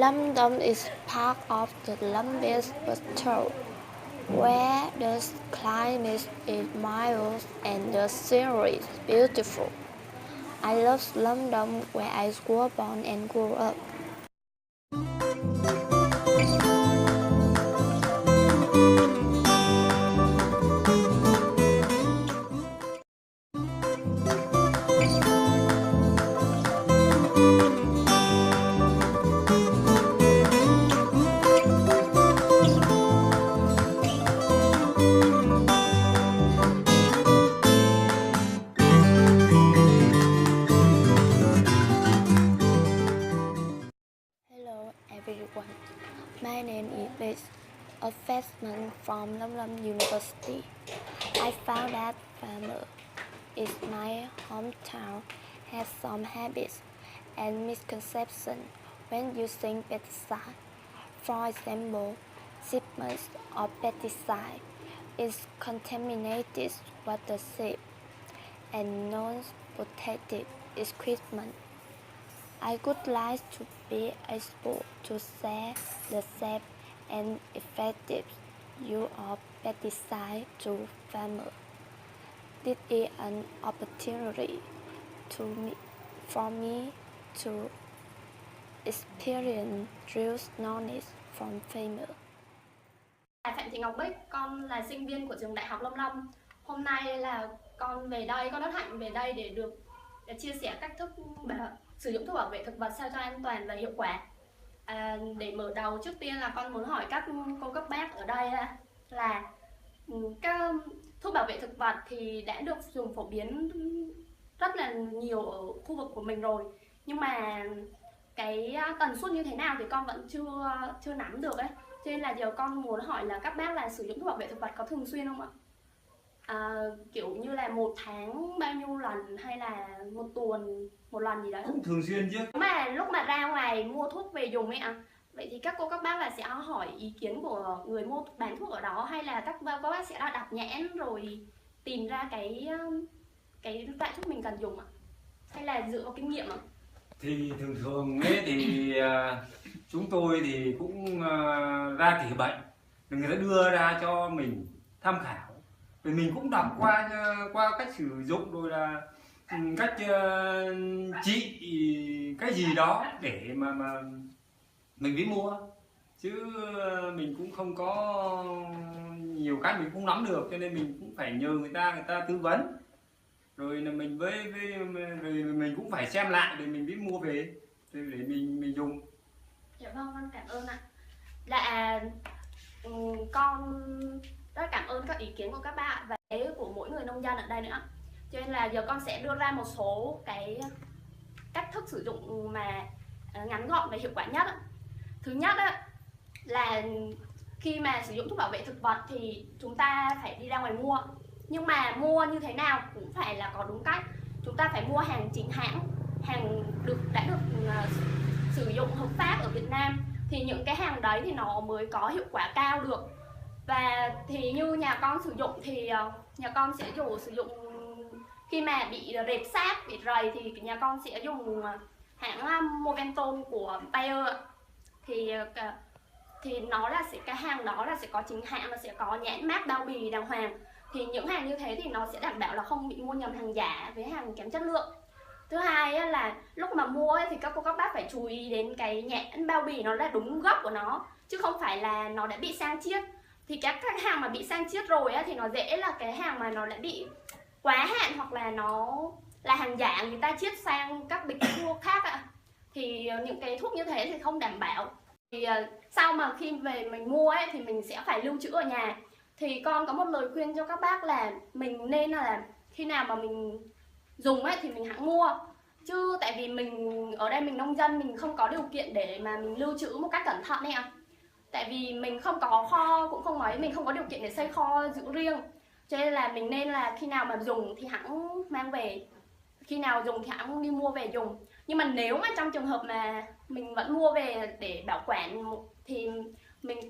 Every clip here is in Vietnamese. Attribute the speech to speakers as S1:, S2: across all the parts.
S1: London is part of the London Borough, where the climate is mild and the scenery is beautiful. I love London, where I was born and grew up. Hello everyone, my name is Liz, a freshman from London University. I found that Farmer is my hometown has some habits and misconceptions when using pesticide. For example, shipments of pesticide is contaminated water shape and non-protected equipment. I would like to be able to share the safe and effective use of pesticide to farmers. This is an opportunity for me to experience real knowledge from farmers.
S2: Phạm Thị Ngọc Bích, con là sinh viên của trường Đại học Lâm Lâm. Hôm nay là con về đây, con rất hạnh về đây để chia sẻ cách thức sử dụng thuốc bảo vệ thực vật sao cho an toàn và hiệu quả. Để mở đầu, trước tiên là con muốn hỏi các cô các bác ở đây là các thuốc bảo vệ thực vật thì đã được dùng phổ biến rất là nhiều ở khu vực của mình rồi, nhưng mà cái tần suất như thế nào thì con vẫn chưa nắm được ấy. Cho nên là giờ con muốn hỏi là các bác là sử dụng thuốc bảo vệ thực vật có thường xuyên không ạ? Kiểu như là một tháng bao nhiêu lần hay là một tuần một lần gì đấy?
S3: Cũng thường xuyên chứ.
S2: Mà lúc mà ra ngoài mua thuốc về dùng ấy ạ, vậy thì các cô các bác là sẽ hỏi ý kiến của người bán thuốc ở đó, hay là các bác sẽ đọc nhãn rồi tìm ra cái loại thuốc mình cần dùng ạ? Hay là dựa vào kinh nghiệm ạ?
S3: Thì thường ấy thì chúng tôi thì cũng ra kể bệnh người ta đưa ra cho mình tham khảo, rồi mình cũng đọc qua cách sử dụng, rồi là cách trị cái gì đó để mà mình mới mua, chứ mình cũng không có nhiều cái mình cũng nắm được, cho nên mình cũng phải nhờ người ta tư vấn, rồi là mình rồi mình cũng phải xem lại để mình biết mua về để mình dùng.
S2: Dạ vâng, con cảm ơn ạ. Dạ, con rất cảm ơn các ý kiến của các bạn và của mỗi người nông dân ở đây nữa. Cho nên là giờ con sẽ đưa ra một số cái cách thức sử dụng mà ngắn gọn và hiệu quả nhất. Thứ nhất là khi mà sử dụng thuốc bảo vệ thực vật thì chúng ta phải đi ra ngoài mua. Nhưng mà mua như thế nào cũng phải là có đúng cách. Chúng ta phải mua hàng chính hãng, hàng đã được sử dụng hợp pháp ở Việt Nam, thì những cái hàng đấy thì nó mới có hiệu quả cao được. Và thì như nhà con sử dụng thì nhà con sẽ sử dụng khi mà bị rệp sáp, bị rầy thì nhà con sẽ dùng hãng Moventol của Bayer. Thì nó là cái hàng đó là sẽ có chính hãng, nó sẽ có nhãn mác bao bì đàng hoàng. Thì những hàng như thế thì nó sẽ đảm bảo là không bị mua nhầm hàng giả với hàng kém chất lượng. Thứ hai là lúc mà mua thì các cô các bác phải chú ý đến cái nhãn bao bì nó là đúng gốc của nó, chứ không phải là nó đã bị sang chiết. Thì các hàng mà bị sang chiết rồi thì nó dễ là cái hàng mà nó đã bị quá hạn, hoặc là nó là hàng giả người ta chiết sang các bịch thuốc khác ạ. Thì những cái thuốc như thế thì không đảm bảo. Thì sau mà khi về mình mua thì mình sẽ phải lưu trữ ở nhà. Thì con có một lời khuyên cho các bác là mình nên là khi nào mà mình dùng thì mình hãng mua. Chứ tại vì mình ở đây mình nông dân, mình không có điều kiện để mà mình lưu trữ một cách cẩn thận ạ. Tại vì mình không có kho, cũng không mình không có điều kiện để xây kho giữ riêng. Cho nên là mình nên là khi nào mà dùng thì hãng mang về, khi nào dùng thì hãng đi mua về dùng. Nhưng mà nếu mà trong trường hợp mà mình vẫn mua về để bảo quản thì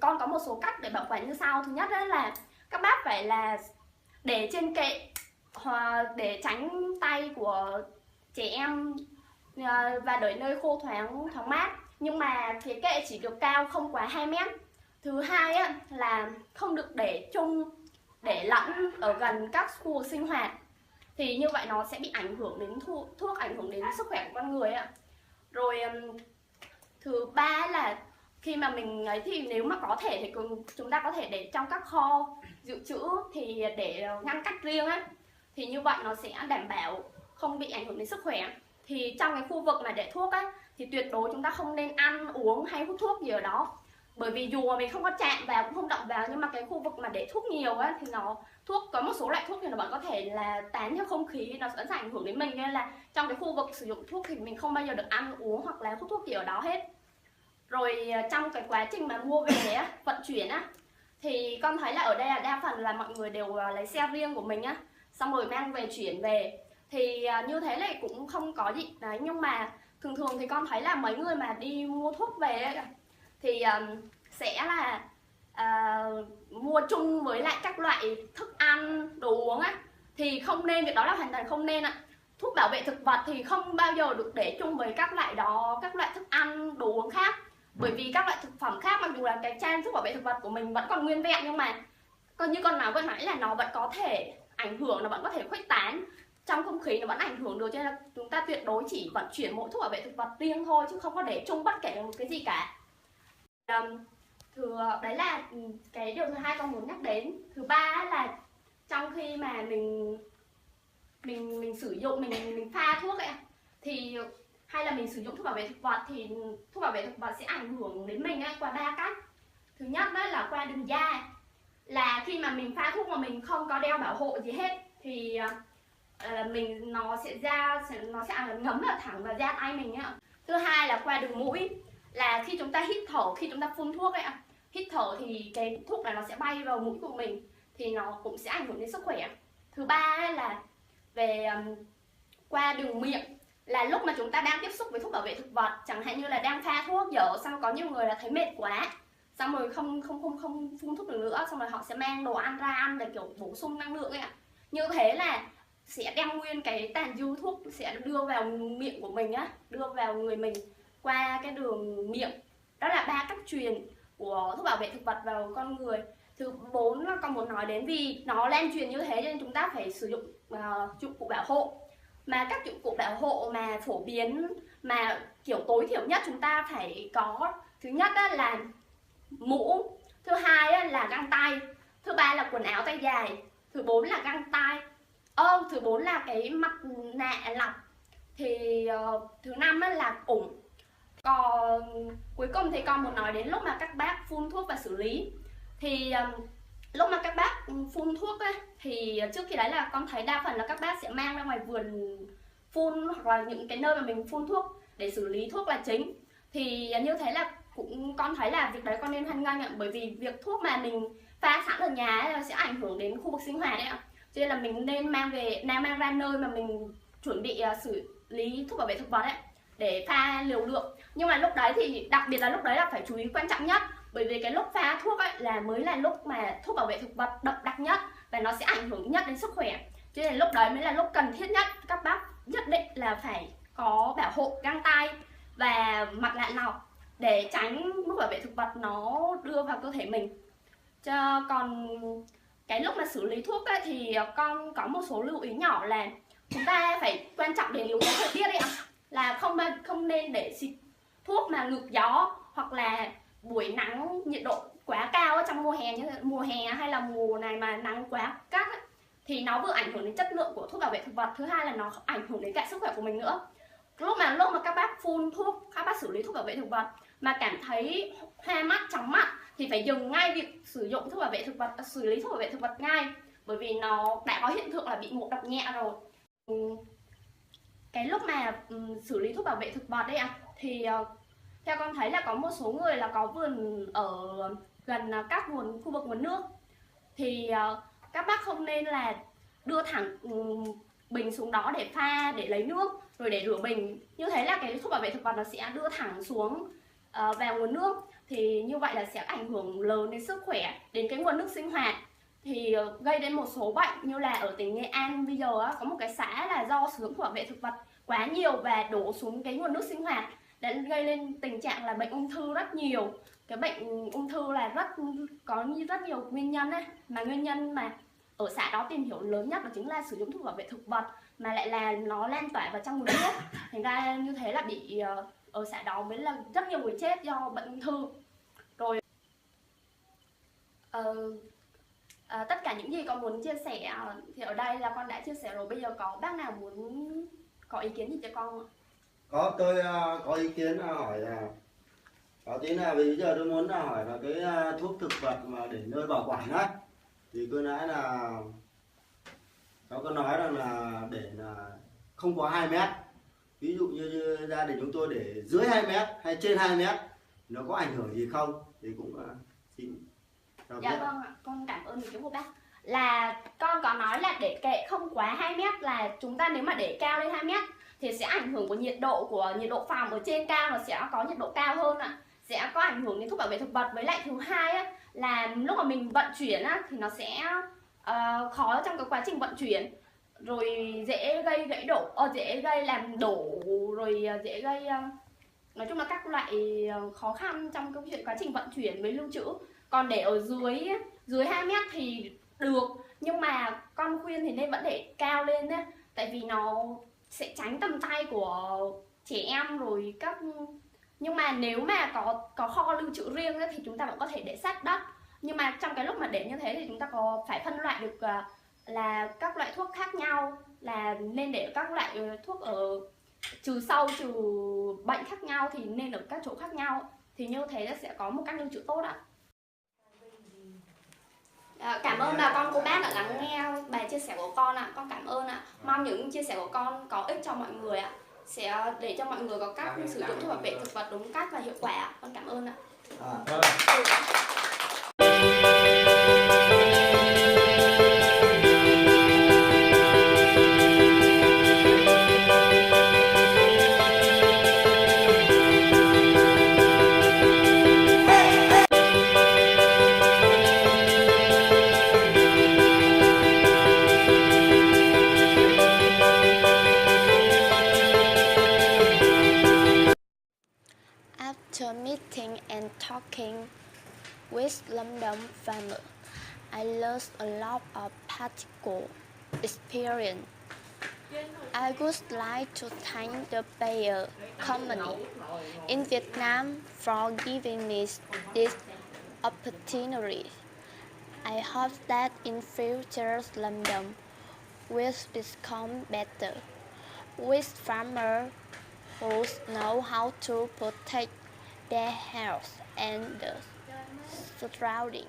S2: con có một số cách để bảo quản như sau. Thứ nhất là các bác phải là để trên kệ để tránh tay của trẻ em và để nơi khô thoáng mát. nhưng mà phía kệ chỉ được cao không quá 2 mét. Thứ hai á, là không được để chung, để lẫn ở gần các khu vực sinh hoạt, thì như vậy nó sẽ bị ảnh hưởng đến thuốc, ảnh hưởng đến sức khỏe của con người ạ. Rồi thứ ba là khi mà mình ấy thì nếu mà có thể thì chúng ta có thể để trong các kho dự trữ, thì để ngăn cách riêng á, thì như vậy nó sẽ đảm bảo không bị ảnh hưởng đến sức khỏe. Thì trong cái khu vực mà để thuốc á, thì tuyệt đối chúng ta không nên ăn uống hay hút thuốc gì ở đó, bởi vì dù mà mình không có chạm vào cũng không động vào, nhưng mà cái khu vực mà để thuốc nhiều á, thì thuốc có một số loại thuốc thì nó vẫn có thể là tán theo không khí, nó sẽ ảnh hưởng đến mình, nên là trong cái khu vực sử dụng thuốc thì mình không bao giờ được ăn uống hoặc là hút thuốc gì ở đó hết. Rồi trong cái quá trình mà mua về á, vận chuyển á, thì con thấy là ở đây là đa phần là mọi người đều lấy xe riêng của mình á, xong rồi mang về chuyển về, thì như thế này cũng không có gì đấy. Nhưng mà thường thường thì con thấy là mấy người mà đi mua thuốc về ấy, thì sẽ là mua chung với lại các loại thức ăn, đồ uống á, thì không nên, việc đó là hoàn toàn không nên ạ. Thuốc bảo vệ thực vật thì không bao giờ được để chung với các loại thức ăn, đồ uống khác, bởi vì các loại thực phẩm khác mặc dù là cái trang thuốc bảo vệ thực vật của mình vẫn còn nguyên vẹn, nhưng mà như con nói vừa nãy là nó vẫn có thể ảnh hưởng, nó vẫn có thể khuếch tán trong không khí, nó vẫn ảnh hưởng được, cho nên là chúng ta tuyệt đối chỉ vận chuyển mỗi thuốc bảo vệ thực vật riêng thôi, chứ không có để chung bất kể một cái gì cả. Đấy là cái điều thứ hai con muốn nhắc đến. Thứ ba là trong khi mà mình sử dụng, mình pha thuốc ấy, thì hay là mình sử dụng thuốc bảo vệ thực vật, thì thuốc bảo vệ thực vật sẽ ảnh hưởng đến mình qua 3 cách. Thứ nhất đó là qua đường da, là khi mà mình pha thuốc mà mình không có đeo bảo hộ gì hết thì nó sẽ ngấm vào thẳng vào da tay mình ấy. Thứ hai là qua đường mũi, là khi chúng ta hít thở, khi chúng ta phun thuốc ấy, hít thở thì cái thuốc này nó sẽ bay vào mũi của mình, thì nó cũng sẽ ảnh hưởng đến sức khỏe. Thứ ba là về qua đường miệng, là lúc mà chúng ta đang tiếp xúc với thuốc bảo vệ thực vật, chẳng hạn như là đang pha thuốc dở, xong có nhiều người là thấy mệt quá, xong rồi không phun thuốc được nữa, xong rồi họ sẽ mang đồ ăn ra ăn để kiểu bổ sung năng lượng ấy ạ. Như thế là sẽ đem nguyên cái tàn dư thuốc sẽ đưa vào miệng của mình á, đưa vào người mình qua cái đường miệng. Đó là 3 cách truyền của thuốc bảo vệ thực vật vào con người. Thứ 4 là con muốn nói đến, vì nó lan truyền như thế nên chúng ta phải sử dụng dụng cụ bảo hộ. Mà các dụng cụ bảo hộ mà phổ biến, mà kiểu tối thiểu nhất chúng ta phải có, thứ nhất là mũ, thứ hai là găng tay, thứ ba là quần áo tay dài, thứ 4 là găng tay, thứ 4 là cái mặt nạ lọc, thì thứ 5 là ủng. Còn cuối cùng thì con muốn nói đến lúc mà các bác phun thuốc và xử lý. Thì lúc mà các bác phun thuốc ấy, thì trước khi đấy là con thấy đa phần là các bác sẽ mang ra ngoài vườn phun, hoặc là những cái nơi mà mình phun thuốc để xử lý thuốc là chính. Thì như thế là con thấy là việc đấy con nên hoan nghênh ạ, bởi vì việc thuốc mà mình pha sẵn ở nhà ấy, sẽ ảnh hưởng đến khu vực sinh hoạt đấy ạ. Cho nên là mình nên mang ra nơi mà mình chuẩn bị xử lý thuốc bảo vệ thực vật ấy, để pha liều lượng. Nhưng mà lúc đấy thì đặc biệt là lúc đấy là phải chú ý quan trọng nhất, bởi vì cái lúc pha thuốc ấy mới là lúc mà thuốc bảo vệ thực vật đậm đặc nhất, và nó sẽ ảnh hưởng nhất đến sức khỏe. Cho nên lúc đấy mới là lúc cần thiết nhất. Các bác nhất định là phải có bảo hộ, găng tay và mặt nạ lọc để tránh thuốc bảo vệ thực vật nó đưa vào cơ thể mình. Còn cái lúc mà xử lý thuốc ấy, thì con có một số lưu ý nhỏ là chúng ta phải quan trọng đến yếu tố thời tiết đấy ạ. Là không nên để xịt thuốc mà ngược gió, hoặc là buổi nắng nhiệt độ quá cao trong mùa hè hay là mùa này mà nắng quá gắt ấy, thì nó vừa ảnh hưởng đến chất lượng của thuốc bảo vệ thực vật, thứ hai là nó ảnh hưởng đến cả sức khỏe của mình nữa. Lúc mà các bác phun thuốc, các bác xử lý thuốc bảo vệ thực vật mà cảm thấy hoa mắt, chóng mặt thì phải dừng ngay việc sử dụng thuốc bảo vệ thực vật, xử lý thuốc bảo vệ thực vật ngay, bởi vì nó đã có hiện tượng là bị ngộ độc nhẹ rồi. Cái lúc mà xử lý thuốc bảo vệ thực vật đấy ạ, thì theo con thấy là có một số người là có vườn ở gần các khu vực nguồn nước, thì các bác không nên là đưa thẳng bình xuống đó để pha, để lấy nước rồi để rửa bình. Như thế là cái thuốc bảo vệ thực vật nó sẽ đưa thẳng xuống vào nguồn nước, thì như vậy là sẽ ảnh hưởng lớn đến sức khỏe, đến cái nguồn nước sinh hoạt, thì gây đến một số bệnh. Như là ở tỉnh Nghệ An bây giờ có một cái xã là do sử dụng thuốc bảo vệ thực vật quá nhiều và đổ xuống cái nguồn nước sinh hoạt, đã gây lên tình trạng là bệnh ung thư rất nhiều. Cái bệnh ung thư là có rất nhiều nguyên nhân ấy, mà nguyên nhân mà ở xã đó tìm hiểu lớn nhất đó chính là sử dụng thuốc bảo vệ thực vật, mà lại là nó lan tỏa vào trong người nước. Thành ra như thế là bị ở xã đó mới là rất nhiều người chết do bệnh ung thư. Rồi tất cả những gì con muốn chia sẻ thì ở đây là con đã chia sẻ rồi. Bây giờ có bác nào muốn có ý kiến gì cho con không?
S4: Có, tôi có ý kiến là hỏi là có tí là vì giờ tôi muốn là hỏi là cái thuốc thực vật mà để nơi bảo quản á, thì tôi nói là cháu có nói rằng là để là không có 2 mét, ví dụ như gia đình chúng tôi để dưới 2 mét hay trên 2 mét, nó có ảnh hưởng gì không thì cũng xin cho
S2: Dạ
S4: biết.
S2: vâng ạ, con cảm ơn ý kiến của bác. Là con có nói là để kệ không quá 2 mét, là chúng ta nếu mà để cao lên 2 mét thì sẽ ảnh hưởng của nhiệt độ phòng ở trên cao, nó sẽ có nhiệt độ cao hơn ạ, sẽ có ảnh hưởng đến thuốc bảo vệ thực vật. Với lại thứ hai á, là lúc mà mình vận chuyển á, thì nó sẽ khó trong cái quá trình vận chuyển, rồi dễ gây gãy đổ, dễ gây làm đổ, rồi dễ gây nói chung là các loại khó khăn trong cái chuyện quá trình vận chuyển với lưu trữ. Còn để ở dưới 2 mét thì được, nhưng mà con khuyên thì nên vẫn để cao lên đấy, tại vì nó sẽ tránh tầm tay của trẻ em rồi các. Nhưng mà nếu mà có kho lưu trữ riêng ấy, thì chúng ta vẫn có thể để sát đất. Nhưng mà trong cái lúc mà để như thế thì chúng ta có phải phân loại được là các loại thuốc khác nhau, là nên để các loại thuốc ở trừ sâu trừ bệnh khác nhau thì nên ở các chỗ khác nhau, thì như thế sẽ có một cách lưu trữ tốt ạ. Cảm ơn bà con cô bác đã lắng nghe bài chia sẻ của con ạ. Con cảm ơn ạ. Mong những chia sẻ của con có ích cho mọi người ạ, sẽ để cho mọi người có cách sử dụng thuốc bảo vệ thực vật đúng cách và hiệu quả ạ. Con cảm ơn ạ.
S1: After meeting and talking with London farmer, I lost a lot of practical experience. I would like to thank the Bayer Company in Vietnam for giving me this opportunity. I hope that in future London will become better, with farmers who know how to protect their health and the surroundings.